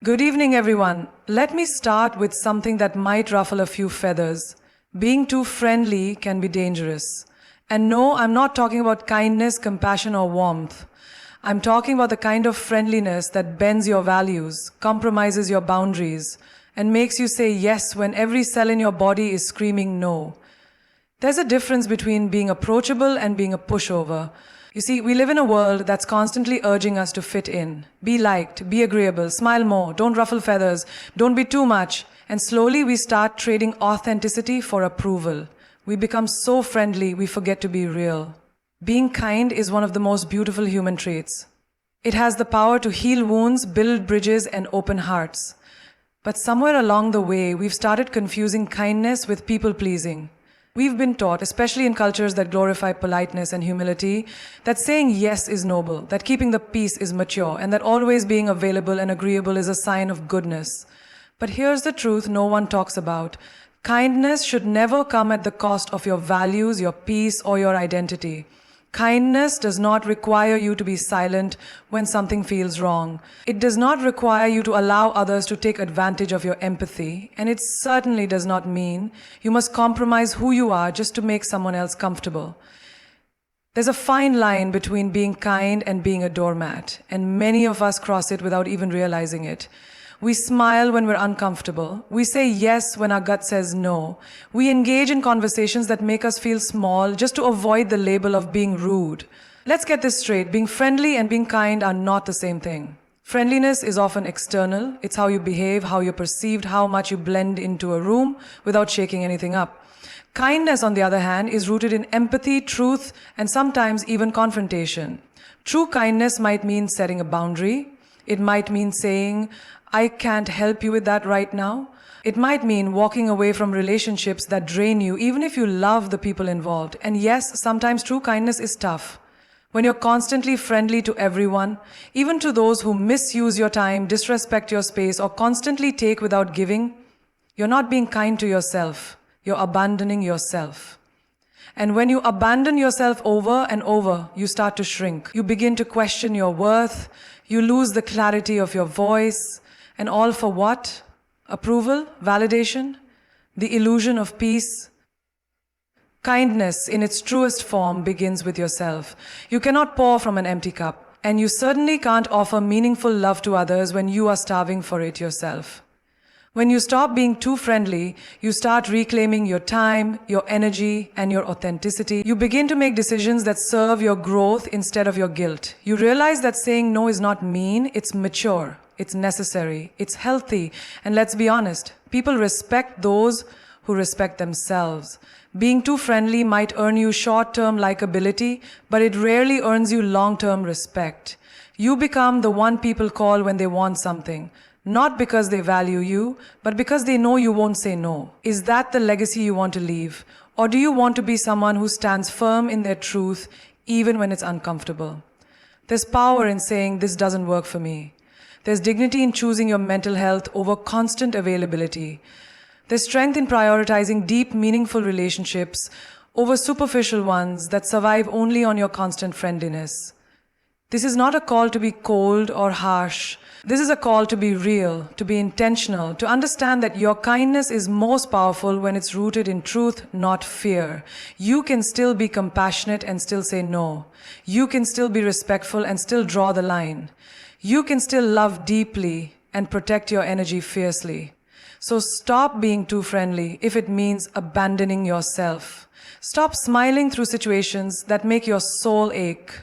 Good evening, everyone. Let me start with something that might ruffle a few feathers. Being too friendly can be dangerous. And no, I'm not talking about kindness, compassion, or warmth. I'm talking about the kind of friendliness that bends your values, compromises your boundaries, and makes you say yes when every cell in your body is screaming no. There's a difference between being approachable and being a pushover. You see, we live in a world that's constantly urging us to fit in. Be liked, be agreeable, smile more, don't ruffle feathers, don't be too much. And slowly we start trading authenticity for approval. We become so friendly, we forget to be real. Being kind is one of the most beautiful human traits. It has the power to heal wounds, build bridges, and open hearts. But somewhere along the way, we've started confusing kindness with people-pleasing. We've been taught, especially in cultures that glorify politeness and humility, that saying yes is noble, that keeping the peace is mature, and that always being available and agreeable is a sign of goodness. But here's the truth no one talks about. Kindness should never come at the cost of your values, your peace, or your identity. Kindness does not require you to be silent when something feels wrong. It does not require you to allow others to take advantage of your empathy, and it certainly does not mean you must compromise who you are just to make someone else comfortable. There's a fine line between being kind and being a doormat, and many of us cross it without even realizing it. We smile when we're uncomfortable. We say yes when our gut says no. We engage in conversations that make us feel small just to avoid the label of being rude. Let's get this straight. Being friendly and being kind are not the same thing. Friendliness is often external. It's how you behave, how you're perceived, how much you blend into a room without shaking anything up. Kindness, on the other hand, is rooted in empathy, truth, and sometimes even confrontation. True kindness might mean setting a boundary. It might mean saying, I can't help you with that right now. It might mean walking away from relationships that drain you, even if you love the people involved. And yes, sometimes true kindness is tough. When you're constantly friendly to everyone, even to those who misuse your time, disrespect your space, or constantly take without giving, you're not being kind to yourself. You're abandoning yourself. And when you abandon yourself over and over, you start to shrink. You begin to question your worth. You lose the clarity of your voice. And all for what? Approval? Validation? The illusion of peace? Kindness, in its truest form, begins with yourself. You cannot pour from an empty cup, and you certainly can't offer meaningful love to others when you are starving for it yourself. When you stop being too friendly, you start reclaiming your time, your energy, and your authenticity. You begin to make decisions that serve your growth instead of your guilt. You realize that saying no is not mean, it's mature. It's necessary, it's healthy, and let's be honest, people respect those who respect themselves. Being too friendly might earn you short-term likability, but it rarely earns you long-term respect. You become the one people call when they want something, not because they value you, but because they know you won't say no. Is that the legacy you want to leave? Or do you want to be someone who stands firm in their truth, even when it's uncomfortable? There's power in saying, this doesn't work for me. There's dignity in choosing your mental health over constant availability. There's strength in prioritizing deep, meaningful relationships over superficial ones that survive only on your constant friendliness. This is not a call to be cold or harsh. This is a call to be real, to be intentional, to understand that your kindness is most powerful when it's rooted in truth, not fear. You can still be compassionate and still say no. You can still be respectful and still draw the line. You can still love deeply and protect your energy fiercely. So stop being too friendly if it means abandoning yourself. Stop smiling through situations that make your soul ache.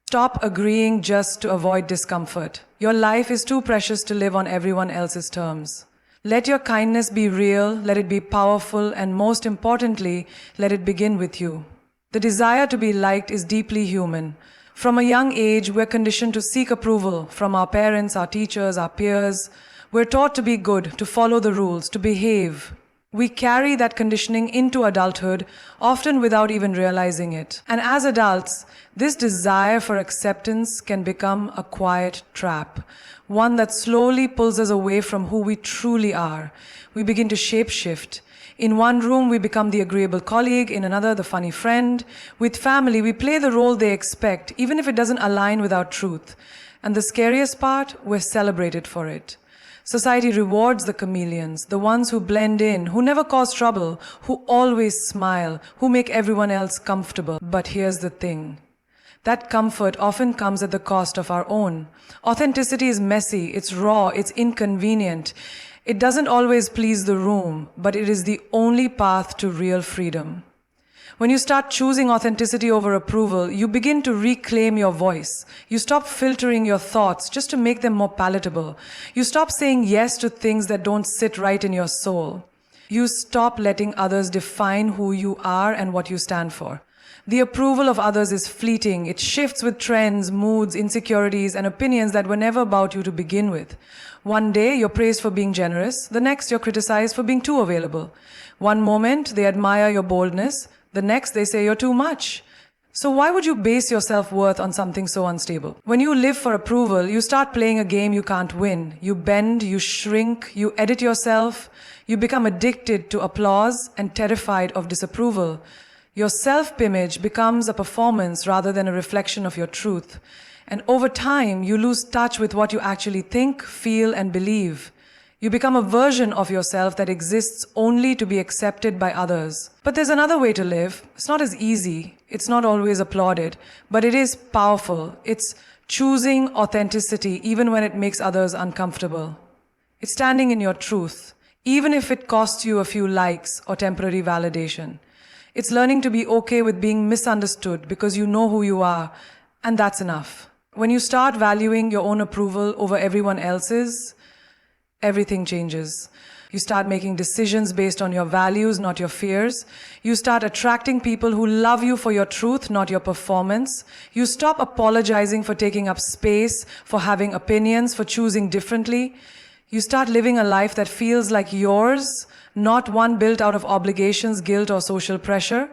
Stop agreeing just to avoid discomfort. Your life is too precious to live on everyone else's terms. Let your kindness be real, let it be powerful, and most importantly, let it begin with you. The desire to be liked is deeply human. From a young age, we're conditioned to seek approval from our parents, our teachers, our peers. We're taught to be good, to follow the rules, to behave. We carry that conditioning into adulthood, often without even realizing it. And as adults, this desire for acceptance can become a quiet trap, one that slowly pulls us away from who we truly are. We begin to shape-shift. In one room, we become the agreeable colleague, in another, the funny friend. With family, we play the role they expect, even if it doesn't align with our truth. And the scariest part, we're celebrated for it. Society rewards the chameleons, the ones who blend in, who never cause trouble, who always smile, who make everyone else comfortable. But here's the thing. That comfort often comes at the cost of our own. Authenticity is messy, it's raw, it's inconvenient. It doesn't always please the room, but it is the only path to real freedom. When you start choosing authenticity over approval, you begin to reclaim your voice. You stop filtering your thoughts just to make them more palatable. You stop saying yes to things that don't sit right in your soul. You stop letting others define who you are and what you stand for. The approval of others is fleeting. It shifts with trends, moods, insecurities, and opinions that were never about you to begin with. One day, you're praised for being generous. The next, you're criticized for being too available. One moment, they admire your boldness. The next, they say you're too much. So why would you base your self-worth on something so unstable? When you live for approval, you start playing a game you can't win. You bend, you shrink, you edit yourself. You become addicted to applause and terrified of disapproval. Your self-image becomes a performance rather than a reflection of your truth. And over time, you lose touch with what you actually think, feel, and believe. You become a version of yourself that exists only to be accepted by others. But there's another way to live. It's not as easy. It's not always applauded. But it is powerful. It's choosing authenticity even when it makes others uncomfortable. It's standing in your truth, even if it costs you a few likes or temporary validation. It's learning to be okay with being misunderstood because you know who you are, and that's enough. When you start valuing your own approval over everyone else's, everything changes. You start making decisions based on your values, not your fears. You start attracting people who love you for your truth, not your performance. You stop apologizing for taking up space, for having opinions, for choosing differently. You start living a life that feels like yours, not one built out of obligations, guilt, or social pressure.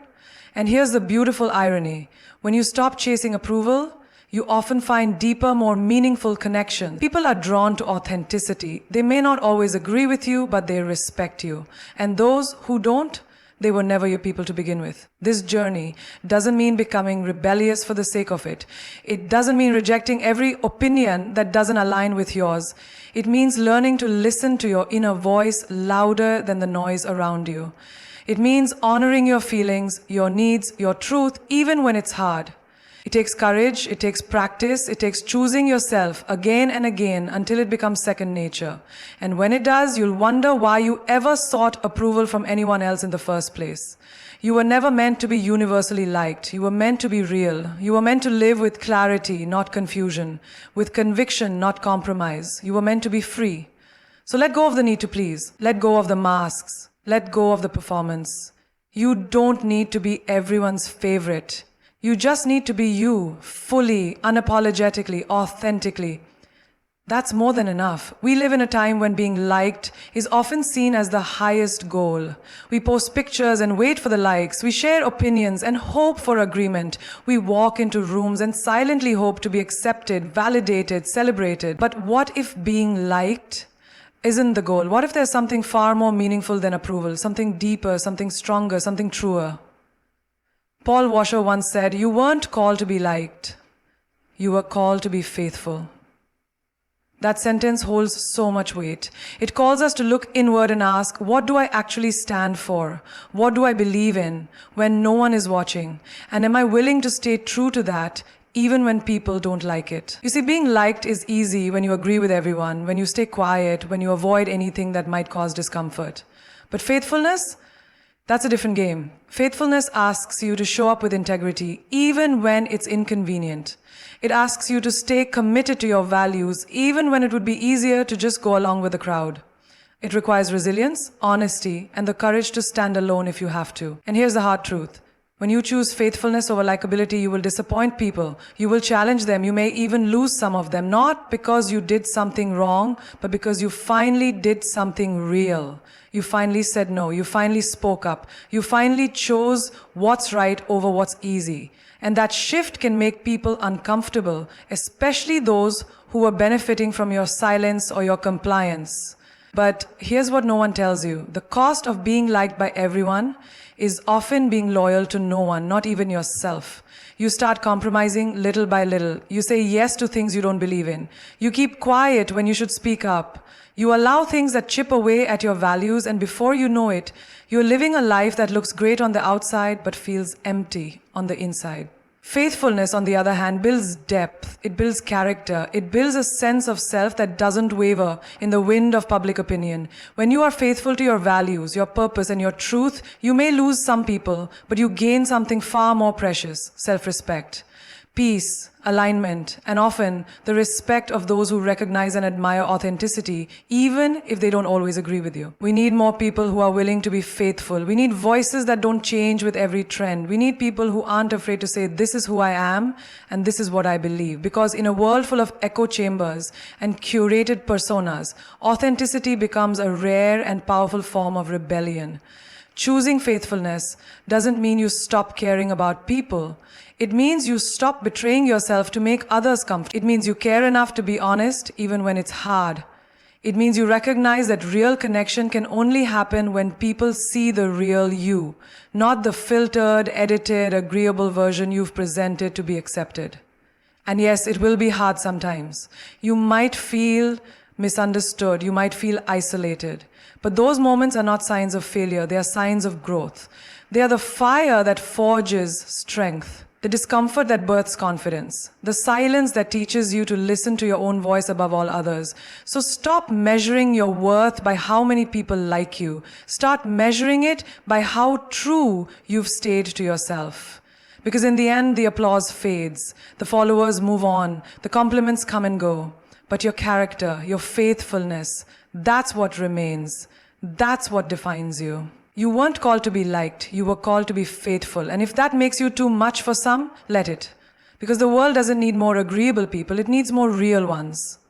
And here's the beautiful irony. When you stop chasing approval, you often find deeper, more meaningful connections. People are drawn to authenticity. They may not always agree with you, but they respect you. And those who don't, they were never your people to begin with. This journey doesn't mean becoming rebellious for the sake of it. It doesn't mean rejecting every opinion that doesn't align with yours. It means learning to listen to your inner voice louder than the noise around you. It means honoring your feelings, your needs, your truth, even when it's hard. It takes courage, it takes practice, it takes choosing yourself again and again until it becomes second nature. And when it does, you'll wonder why you ever sought approval from anyone else in the first place. You were never meant to be universally liked. You were meant to be real. You were meant to live with clarity, not confusion, with conviction, not compromise. You were meant to be free. So let go of the need to please. Let go of the masks. Let go of the performance. You don't need to be everyone's favorite. You just need to be you, fully, unapologetically, authentically. That's more than enough. We live in a time when being liked is often seen as the highest goal. We post pictures and wait for the likes. We share opinions and hope for agreement. We walk into rooms and silently hope to be accepted, validated, celebrated. But what if being liked isn't the goal? What if there's something far more meaningful than approval, something deeper, something stronger, something truer? Paul Washer once said, "You weren't called to be liked. You were called to be faithful." That sentence holds so much weight. It calls us to look inward and ask, what do I actually stand for? What do I believe in when no one is watching? And am I willing to stay true to that even when people don't like it? You see, being liked is easy when you agree with everyone, when you stay quiet, when you avoid anything that might cause discomfort. But faithfulness? That's a different game. Faithfulness asks you to show up with integrity, even when it's inconvenient. It asks you to stay committed to your values, even when it would be easier to just go along with the crowd. It requires resilience, honesty, and the courage to stand alone if you have to. And here's the hard truth. When you choose faithfulness over likability, you will disappoint people. You will challenge them. You may even lose some of them, not because you did something wrong, but because you finally did something real. You finally said no. You finally spoke up. You finally chose what's right over what's easy. And that shift can make people uncomfortable, especially those who are benefiting from your silence or your compliance. But here's what no one tells you. The cost of being liked by everyone is often being loyal to no one, not even yourself. You start compromising little by little. You say yes to things you don't believe in. You keep quiet when you should speak up. You allow things that chip away at your values, and before you know it, you're living a life that looks great on the outside but feels empty on the inside. Faithfulness, on the other hand, builds depth, it builds character, it builds a sense of self that doesn't waver in the wind of public opinion. When you are faithful to your values, your purpose, and your truth, you may lose some people, but you gain something far more precious: self-respect, peace, alignment, and often the respect of those who recognize and admire authenticity, even if they don't always agree with you. We need more people who are willing to be faithful. We need voices that don't change with every trend. We need people who aren't afraid to say, this is who I am, and this is what I believe. Because in a world full of echo chambers and curated personas, authenticity becomes a rare and powerful form of rebellion. Choosing faithfulness doesn't mean you stop caring about people. It means you stop betraying yourself to make others comfortable. It means you care enough to be honest even when it's hard. It means you recognize that real connection can only happen when people see the real you, not the filtered, edited, agreeable version you've presented to be accepted. And yes, it will be hard sometimes. You might feel misunderstood, you might feel isolated. But those moments are not signs of failure, they are signs of growth. They are the fire that forges strength. The discomfort that births confidence, the silence that teaches you to listen to your own voice above all others. So stop measuring your worth by how many people like you. Start measuring it by how true you've stayed to yourself. Because in the end, the applause fades, the followers move on, the compliments come and go. But your character, your faithfulness, that's what remains. That's what defines you. You weren't called to be liked, you were called to be faithful. And if that makes you too much for some, let it. Because the world doesn't need more agreeable people, it needs more real ones,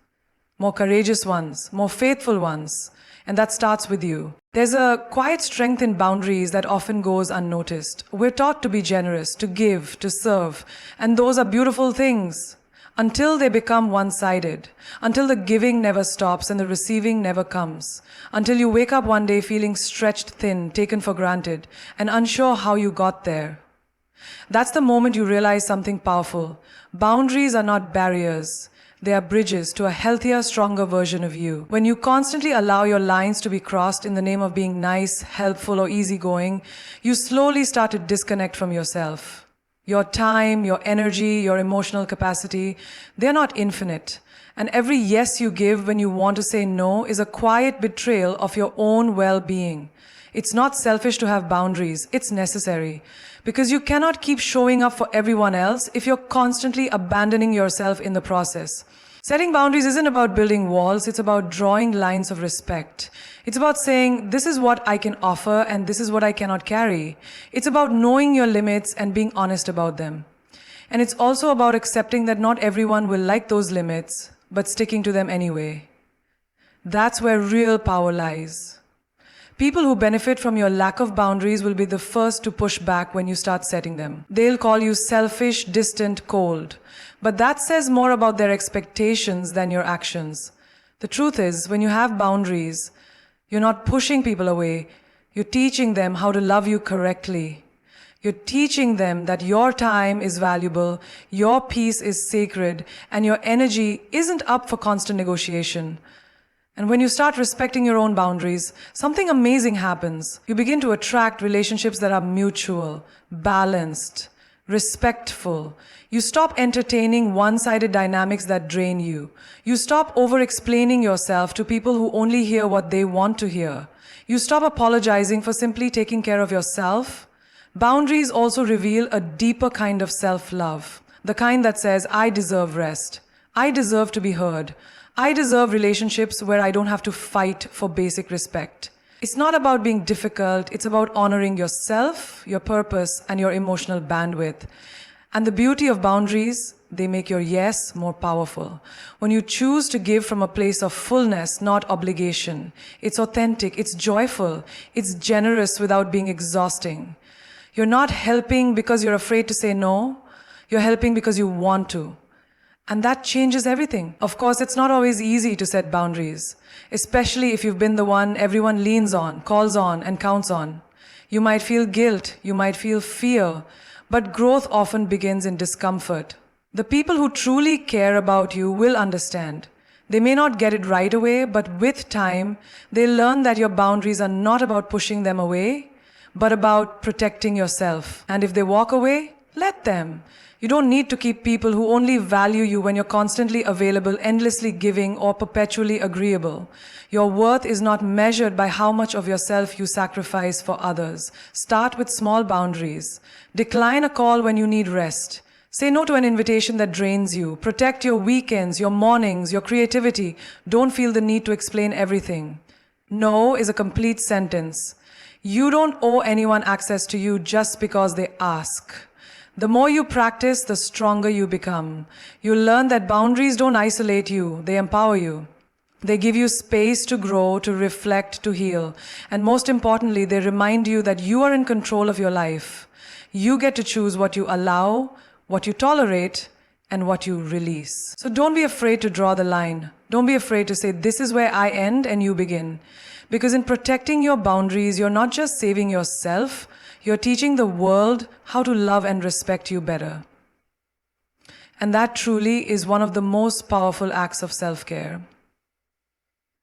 more courageous ones, more faithful ones. And that starts with you. There's a quiet strength in boundaries that often goes unnoticed. We're taught to be generous, to give, to serve. And those are beautiful things. Until they become one-sided, until the giving never stops and the receiving never comes, until you wake up one day feeling stretched thin, taken for granted, and unsure how you got there. That's the moment you realize something powerful. Boundaries are not barriers. They are bridges to a healthier, stronger version of you. When you constantly allow your lines to be crossed in the name of being nice, helpful, or easygoing, you slowly start to disconnect from yourself. Your time, your energy, your emotional capacity, they're not infinite. And every yes you give when you want to say no is a quiet betrayal of your own well-being. It's not selfish to have boundaries, it's necessary. Because you cannot keep showing up for everyone else if you're constantly abandoning yourself in the process. Setting boundaries isn't about building walls, it's about drawing lines of respect. It's about saying, this is what I can offer and this is what I cannot carry. It's about knowing your limits and being honest about them. And it's also about accepting that not everyone will like those limits, but sticking to them anyway. That's where real power lies. People who benefit from your lack of boundaries will be the first to push back when you start setting them. They'll call you selfish, distant, cold. But that says more about their expectations than your actions. The truth is, when you have boundaries, you're not pushing people away. You're teaching them how to love you correctly. You're teaching them that your time is valuable, your peace is sacred, and your energy isn't up for constant negotiation. And when you start respecting your own boundaries, something amazing happens. You begin to attract relationships that are mutual, balanced, respectful. You stop entertaining one-sided dynamics that drain you. You stop over-explaining yourself to people who only hear what they want to hear. You stop apologizing for simply taking care of yourself. Boundaries also reveal a deeper kind of self-love, the kind that says, I deserve rest. I deserve to be heard. I deserve relationships where I don't have to fight for basic respect. It's not about being difficult, it's about honoring yourself, your purpose, and your emotional bandwidth. And the beauty of boundaries, they make your yes more powerful. When you choose to give from a place of fullness, not obligation, it's authentic, it's joyful, it's generous without being exhausting. You're not helping because you're afraid to say no, you're helping because you want to. And that changes everything. Of course, it's not always easy to set boundaries, especially if you've been the one everyone leans on, calls on, and counts on. You might feel guilt, you might feel fear, but growth often begins in discomfort. The people who truly care about you will understand. They may not get it right away, but with time, they'll learn that your boundaries are not about pushing them away, but about protecting yourself. And if they walk away, let them. You don't need to keep people who only value you when you're constantly available, endlessly giving, or perpetually agreeable. Your worth is not measured by how much of yourself you sacrifice for others. Start with small boundaries. Decline a call when you need rest. Say no to an invitation that drains you. Protect your weekends, your mornings, your creativity. Don't feel the need to explain everything. No is a complete sentence. You don't owe anyone access to you just because they ask. The more you practice, the stronger you become. You'll learn that boundaries don't isolate you, they empower you. They give you space to grow, to reflect, to heal. And most importantly, they remind you that you are in control of your life. You get to choose what you allow, what you tolerate, and what you release. So don't be afraid to draw the line. Don't be afraid to say, this is where I end and you begin. Because in protecting your boundaries, you're not just saving yourself, you're teaching the world how to love and respect you better. And that truly is one of the most powerful acts of self-care.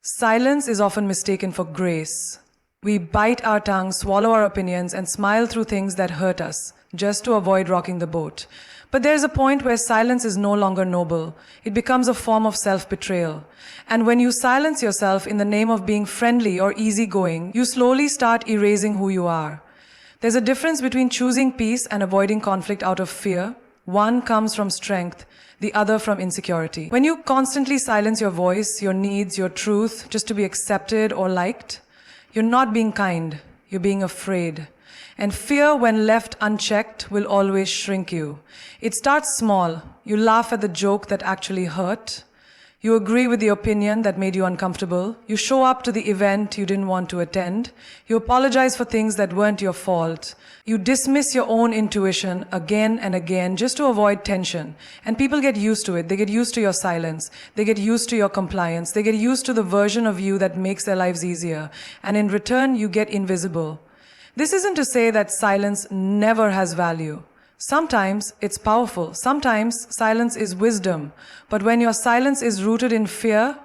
Silence is often mistaken for grace. We bite our tongue, swallow our opinions, and smile through things that hurt us, just to avoid rocking the boat. But there's a point where silence is no longer noble. It becomes a form of self-betrayal. And when you silence yourself in the name of being friendly or easygoing, you slowly start erasing who you are. There's a difference between choosing peace and avoiding conflict out of fear. One comes from strength, the other from insecurity. When you constantly silence your voice, your needs, your truth, just to be accepted or liked, you're not being kind, you're being afraid. And fear, when left unchecked, will always shrink you. It starts small. You laugh at the joke that actually hurt. You agree with the opinion that made you uncomfortable. You show up to the event you didn't want to attend. You apologize for things that weren't your fault. You dismiss your own intuition again and again just to avoid tension. And people get used to it. They get used to your silence. They get used to your compliance. They get used to the version of you that makes their lives easier. And in return, you get invisible. This isn't to say that silence never has value. Sometimes it's powerful. Sometimes silence is wisdom. But when your silence is rooted in fear,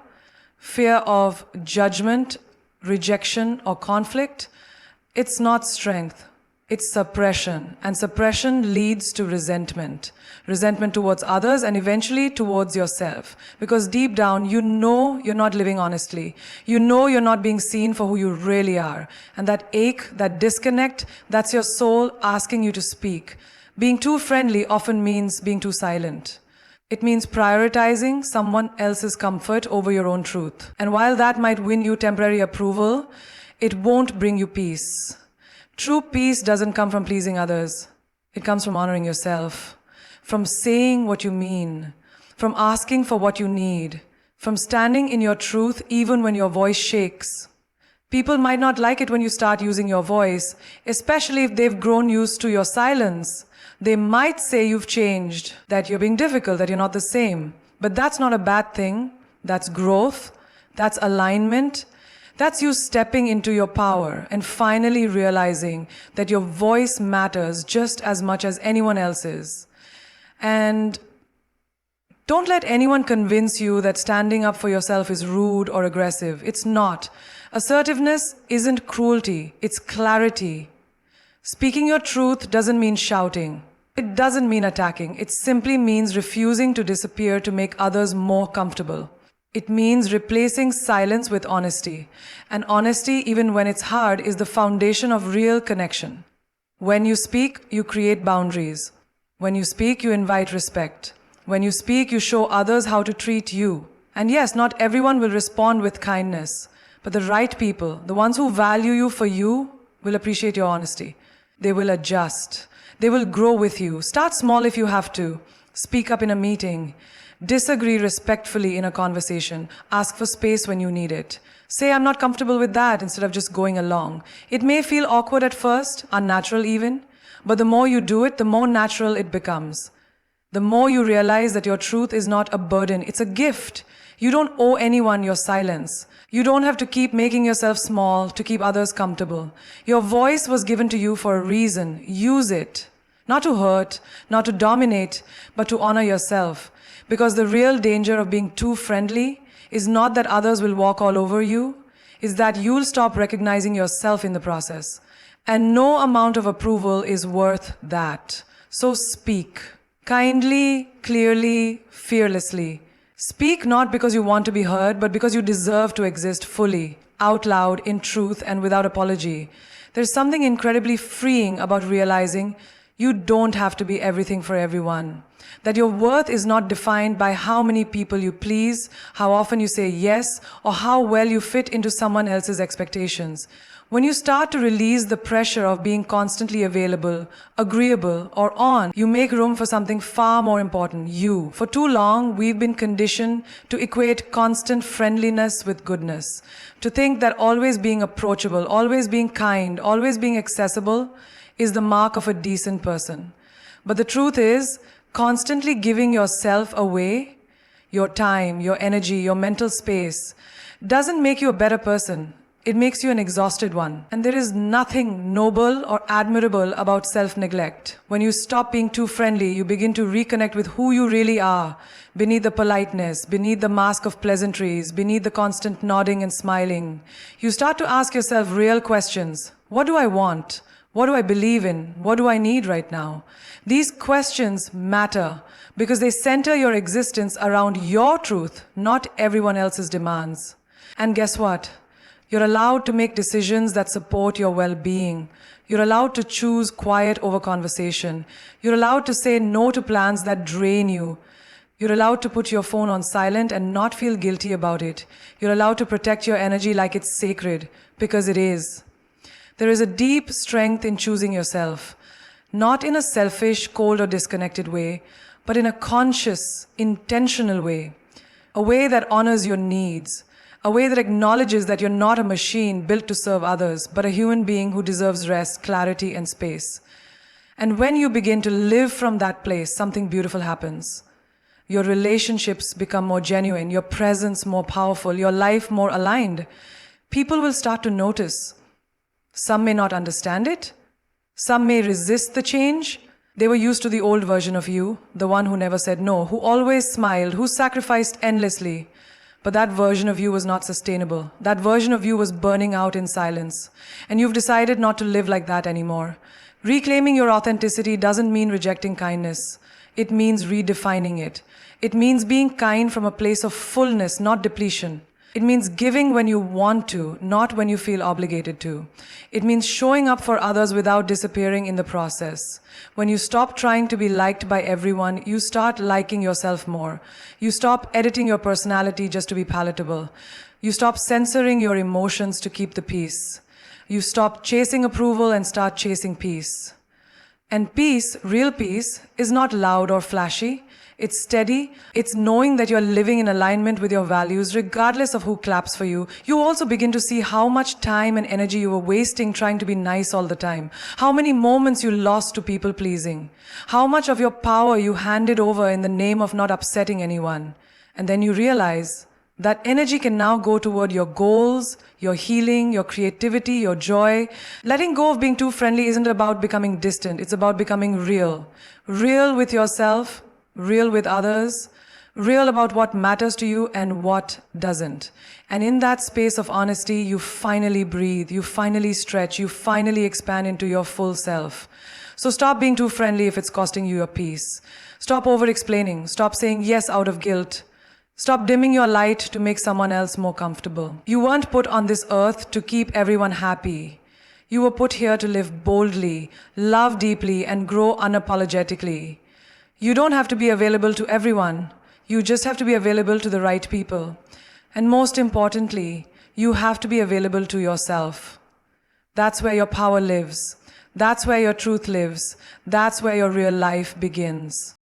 fear of judgment, rejection, or conflict, it's not strength. It's suppression. And suppression leads to resentment. Resentment towards others and eventually towards yourself. Because deep down, you know you're not living honestly. You know you're not being seen for who you really are. And that ache, that disconnect, that's your soul asking you to speak. Being too friendly often means being too silent. It means prioritizing someone else's comfort over your own truth. And while that might win you temporary approval, it won't bring you peace. True peace doesn't come from pleasing others. It comes from honoring yourself, from saying what you mean, from asking for what you need, from standing in your truth even when your voice shakes. People might not like it when you start using your voice, especially if they've grown used to your silence. They might say you've changed, that you're being difficult, that you're not the same. But that's not a bad thing. That's growth. That's alignment. That's you stepping into your power and finally realizing that your voice matters just as much as anyone else's. And don't let anyone convince you that standing up for yourself is rude or aggressive. It's not. Assertiveness isn't cruelty. It's clarity. Speaking your truth doesn't mean shouting. It doesn't mean attacking. It simply means refusing to disappear to make others more comfortable. It means replacing silence with honesty. And honesty, even when it's hard, is the foundation of real connection. When you speak, you create boundaries. When you speak, you invite respect. When you speak, you show others how to treat you. And yes, not everyone will respond with kindness. But the right people, the ones who value you for you, will appreciate your honesty. They will adjust. They will grow with you. Start small if you have to. Speak up in a meeting. Disagree respectfully in a conversation. Ask for space when you need it. Say, I'm not comfortable with that, instead of just going along. It may feel awkward at first, unnatural even, but the more you do it, the more natural it becomes. The more you realize that your truth is not a burden, it's a gift. You don't owe anyone your silence. You don't have to keep making yourself small to keep others comfortable. Your voice was given to you for a reason. Use it. Not to hurt, not to dominate, but to honor yourself. Because the real danger of being too friendly is not that others will walk all over you, is that you'll stop recognizing yourself in the process. And no amount of approval is worth that. So speak. Kindly, clearly, fearlessly. Speak not because you want to be heard, but because you deserve to exist fully, out loud, in truth, and without apology. There's something incredibly freeing about realizing you don't have to be everything for everyone. That your worth is not defined by how many people you please, how often you say yes, or how well you fit into someone else's expectations. When you start to release the pressure of being constantly available, agreeable, or on, you make room for something far more important, you. For too long, we've been conditioned to equate constant friendliness with goodness. To think that always being approachable, always being kind, always being accessible is the mark of a decent person. But the truth is, constantly giving yourself away, your time, your energy, your mental space, doesn't make you a better person. It makes you an exhausted one. And there is nothing noble or admirable about self-neglect. When you stop being too friendly, you begin to reconnect with who you really are, beneath the politeness, beneath the mask of pleasantries, beneath the constant nodding and smiling. You start to ask yourself real questions. What do I want? What do I believe in? What do I need right now? These questions matter because they center your existence around your truth, not everyone else's demands. And guess what? You're allowed to make decisions that support your well-being. You're allowed to choose quiet over conversation. You're allowed to say no to plans that drain you. You're allowed to put your phone on silent and not feel guilty about it. You're allowed to protect your energy like it's sacred, because it is. There is a deep strength in choosing yourself, not in a selfish, cold, or disconnected way, but in a conscious, intentional way, a way that honors your needs, a way that acknowledges that you're not a machine built to serve others, but a human being who deserves rest, clarity, and space. And when you begin to live from that place, something beautiful happens. Your relationships become more genuine, your presence more powerful, your life more aligned. People will start to notice. Some may not understand it. Some may resist the change. They were used to the old version of you, the one who never said no, who always smiled, who sacrificed endlessly. But that version of you was not sustainable. That version of you was burning out in silence. And you've decided not to live like that anymore. Reclaiming your authenticity doesn't mean rejecting kindness. It means redefining it. It means being kind from a place of fullness, not depletion. It means giving when you want to, not when you feel obligated to. It means showing up for others without disappearing in the process. When you stop trying to be liked by everyone, you start liking yourself more. You stop editing your personality just to be palatable. You stop censoring your emotions to keep the peace. You stop chasing approval and start chasing peace. And peace, real peace, is not loud or flashy. It's steady. It's knowing that you're living in alignment with your values, regardless of who claps for you. You also begin to see how much time and energy you were wasting trying to be nice all the time. How many moments you lost to people pleasing. How much of your power you handed over in the name of not upsetting anyone. And then you realize that energy can now go toward your goals, your healing, your creativity, your joy. Letting go of being too friendly isn't about becoming distant. It's about becoming real. Real with yourself, real with others, real about what matters to you and what doesn't. And in that space of honesty, you finally breathe, you finally stretch, you finally expand into your full self. So stop being too friendly if it's costing you your peace. Stop over-explaining. Stop saying yes out of guilt. Stop dimming your light to make someone else more comfortable. You weren't put on this earth to keep everyone happy. You were put here to live boldly, love deeply, and grow unapologetically. You don't have to be available to everyone. You just have to be available to the right people. And most importantly, you have to be available to yourself. That's where your power lives. That's where your truth lives. That's where your real life begins.